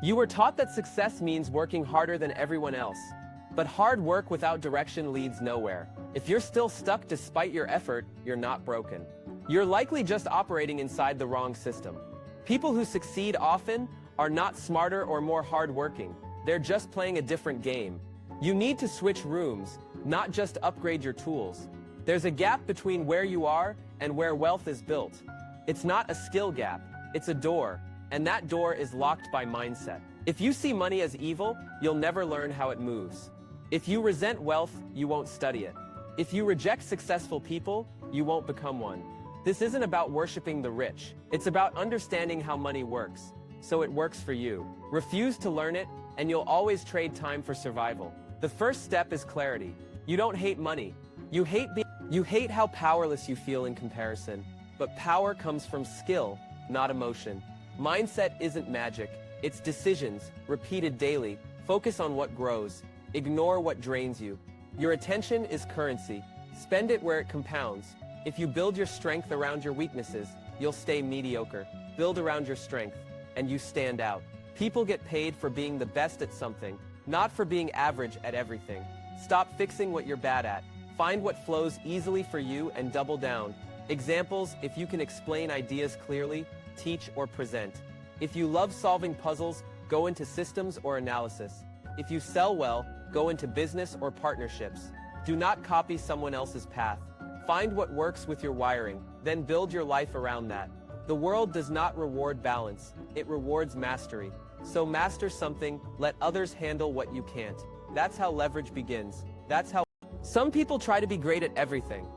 You were taught that success means working harder than everyone else. But hard work without direction leads nowhere. If you're still stuck despite your effort, you're not broken. You're likely just operating inside the wrong system. People who succeed often are not smarter or more hardworking. They're just playing a different game. You need to switch rooms, not just upgrade your tools. There's a gap between where you are and where wealth is built. It's not a skill gap, it's a door, and that door is locked by mindset. If you see money as evil, you'll never learn how it moves. If you resent wealth, you won't study it. If you reject successful people, you won't become one. This isn't about worshiping the rich. It's about understanding how money works, so it works for you. Refuse to learn it, and you'll always trade time for survival. The first step is clarity. You don't hate money. You hate how powerless you feel in comparison. But power comes from skill, not emotion. Mindset isn't magic. It's decisions, repeated daily. Focus on what grows. Ignore what drains you. Your attention is currency. Spend it where it compounds. If you build your strength around your weaknesses, you'll stay mediocre. Build around your strength, and you stand out. People get paid for being the best at something, not for being average at everything. Stop fixing what you're bad at. Find what flows easily for you and double down. Examples: if you can explain ideas clearly, teach or present. If you love solving puzzles, go into systems or analysis. If you sell well, go into business or partnerships. Do not copy someone else's path. Find what works with your wiring, then build your life around that. The world does not reward balance, it rewards mastery. So master something, let others handle what you can't. That's how leverage begins. Some people try to be great at everything.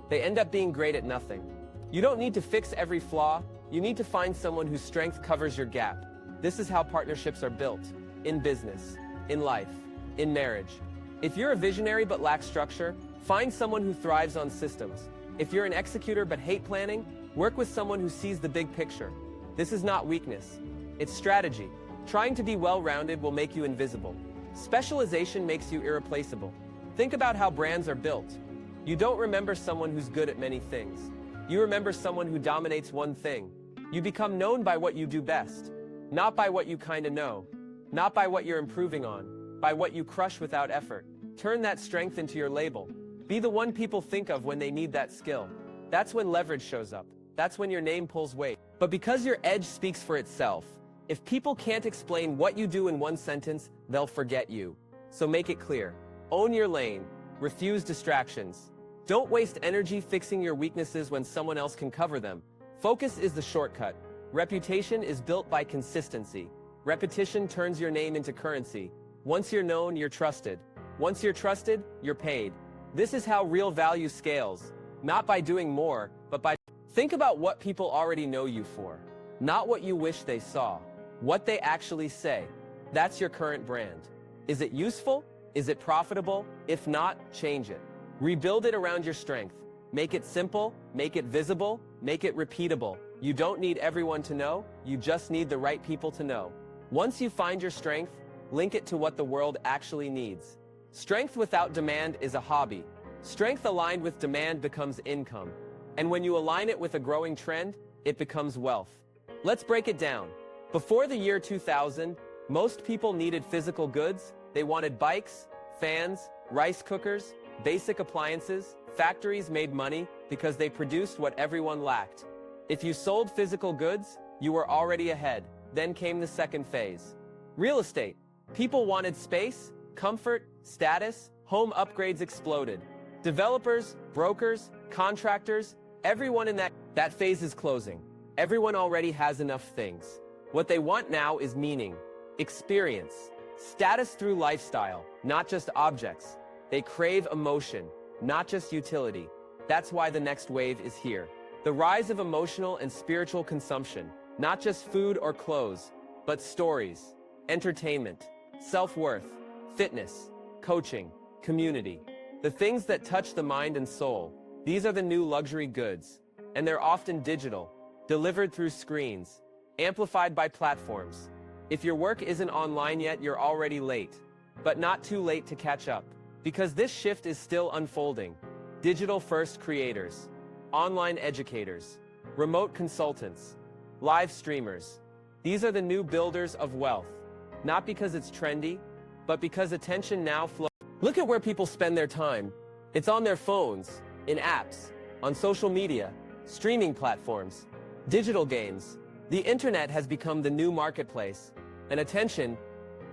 They end up being great at nothing. You don't need to fix every flaw, you need to find someone whose strength covers your gap. This is how partnerships are built. In business, in life, in marriage. If you're a visionary but lack structure, find someone who thrives on systems. If you're an executor but hate planning, work with someone who sees the big picture. This is not weakness, it's strategy. Trying to be well-rounded will make you invisible. Specialization makes you irreplaceable. Think about how brands are built. You don't remember someone who's good at many things. You remember someone who dominates one thing. You become known by what you do best, not by what you kinda know, not by what you're improving on, by what you crush without effort. Turn that strength into your label. Be the one people think of when they need that skill. That's when leverage shows up. That's when your name pulls weight. But because your edge speaks for itself, if people can't explain what you do in one sentence, they'll forget you. So make it clear. Own your lane. Refuse distractions. Don't waste energy fixing your weaknesses when someone else can cover them. Focus is the shortcut. Reputation is built by consistency. Repetition turns your name into currency. Once you're known, you're trusted. Once you're trusted, you're paid. This is how real value scales. Not by doing more, but by... Think about what people already know you for. Not what you wish they saw. What they actually say. That's your current brand. Is it useful? Is it profitable? If not, change it. Rebuild it around your strength. Make it simple, make it visible, make it repeatable. You don't need everyone to know, you just need the right people to know. Once you find your strength, link it to what the world actually needs. Strength without demand is a hobby. Strength aligned with demand becomes income. And when you align it with a growing trend, it becomes wealth. Let's break it down. Before the year 2000, most people needed physical goods. They wanted bikes, fans, rice cookers, basic appliances. Factories made money because they produced what everyone lacked. If you sold physical goods, you were already ahead. Then came the second phase. Real estate. People wanted space, comfort, status. Home upgrades exploded. Developers, brokers, contractors, everyone in that phase is closing. Everyone already has enough things. What they want now is meaning, experience, status through lifestyle, not just objects. They crave emotion, not just utility. That's why the next wave is here. The rise of emotional and spiritual consumption, not just food or clothes, but stories, entertainment, self-worth, fitness, coaching, community. The things that touch the mind and soul. These are the new luxury goods, and they're often digital, delivered through screens, amplified by platforms. If your work isn't online yet, you're already late, but not too late to catch up, because this shift is still unfolding. Digital-first creators, online educators, remote consultants, live streamers. These are the new builders of wealth. not because it's trendy, but because attention now flows. Look at where people spend their time. It's on their phones, in apps, on social media, streaming platforms, digital games. The internet has become the new marketplace, and attention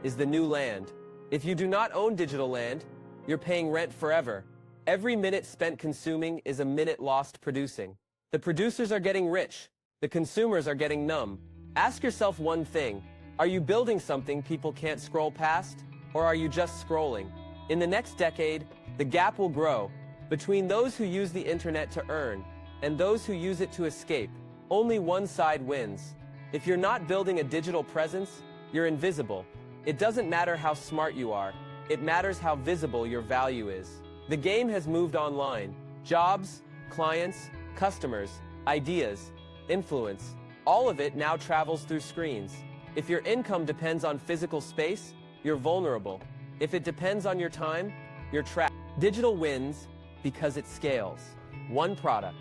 is the new land. If you do not own digital land, you're paying rent forever. Every minute spent consuming is a minute lost producing. The producers are getting rich. The consumers are getting numb. Ask yourself one thing. Are you building something people can't scroll past? Or are you just scrolling? In the next decade, the gap will grow between those who use the internet to earn and those who use it to escape. Only one side wins. If you're not building a digital presence, you're invisible. It doesn't matter how smart you are. It matters how visible your value is. The game has moved online. Jobs, clients, customers, ideas, influence, all of it now travels through screens. If your income depends on physical space, you're vulnerable. If it depends on your time, you're trapped. Digital wins because it scales. One product,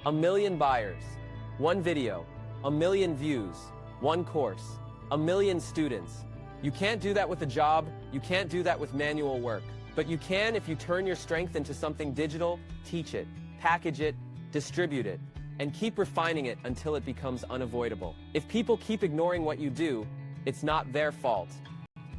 1 million buyers. One video, 1 million views. One course, 1 million students. You can't do that with a job. You can't do that with manual work. But you can if you turn your strength into something digital, teach it, package it, distribute it, and keep refining it until it becomes unavoidable. If people keep ignoring what you do, it's not their fault.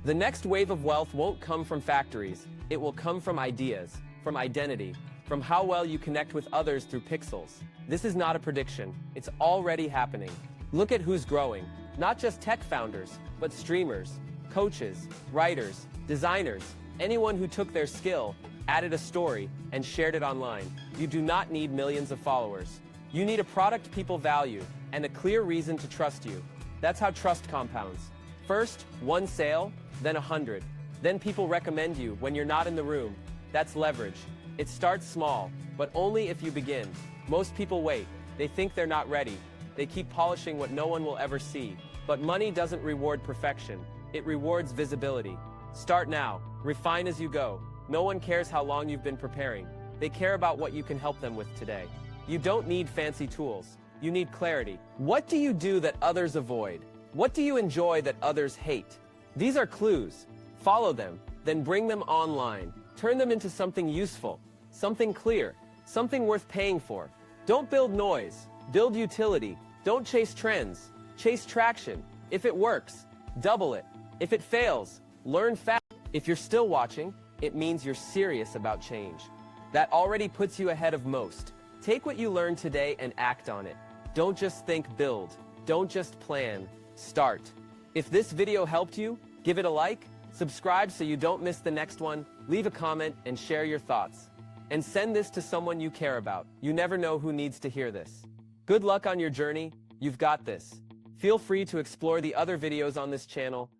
The next wave of wealth won't come from factories. It will come from ideas, from identity, from how well you connect with others through pixels. This is not a prediction. It's already happening. Look at who's growing. Not just tech founders, but streamers, coaches, writers, designers, anyone who took their skill, added a story, and shared it online. You do not need millions of followers. You need a product people value, and a clear reason to trust you. That's how trust compounds. First, 1 sale, then 100. Then people recommend you when you're not in the room. That's leverage. It starts small, but only if you begin. Most people wait. They think they're not ready. They keep polishing what no one will ever see. But money doesn't reward perfection. It rewards visibility. Start now. Refine as you go. No one cares how long you've been preparing. They care about what you can help them with today. You don't need fancy tools. You need clarity. What do you do that others avoid? What do you enjoy that others hate? These are clues. Follow them, then bring them online. Turn them into something useful, something clear, something worth paying for. Don't build noise. Build utility. Don't chase trends. Chase traction. If it works, double it. If it fails, learn fast. If you're still watching, it means you're serious about change. That already puts you ahead of most. Take what you learned today and act on it. Don't just think, build. Don't just plan, start. If this video helped you, give it a like, subscribe so you don't miss the next one, leave a comment and share your thoughts. And send this to someone you care about. You never know who needs to hear this. Good luck on your journey. You've got this. Feel free to explore the other videos on this channel.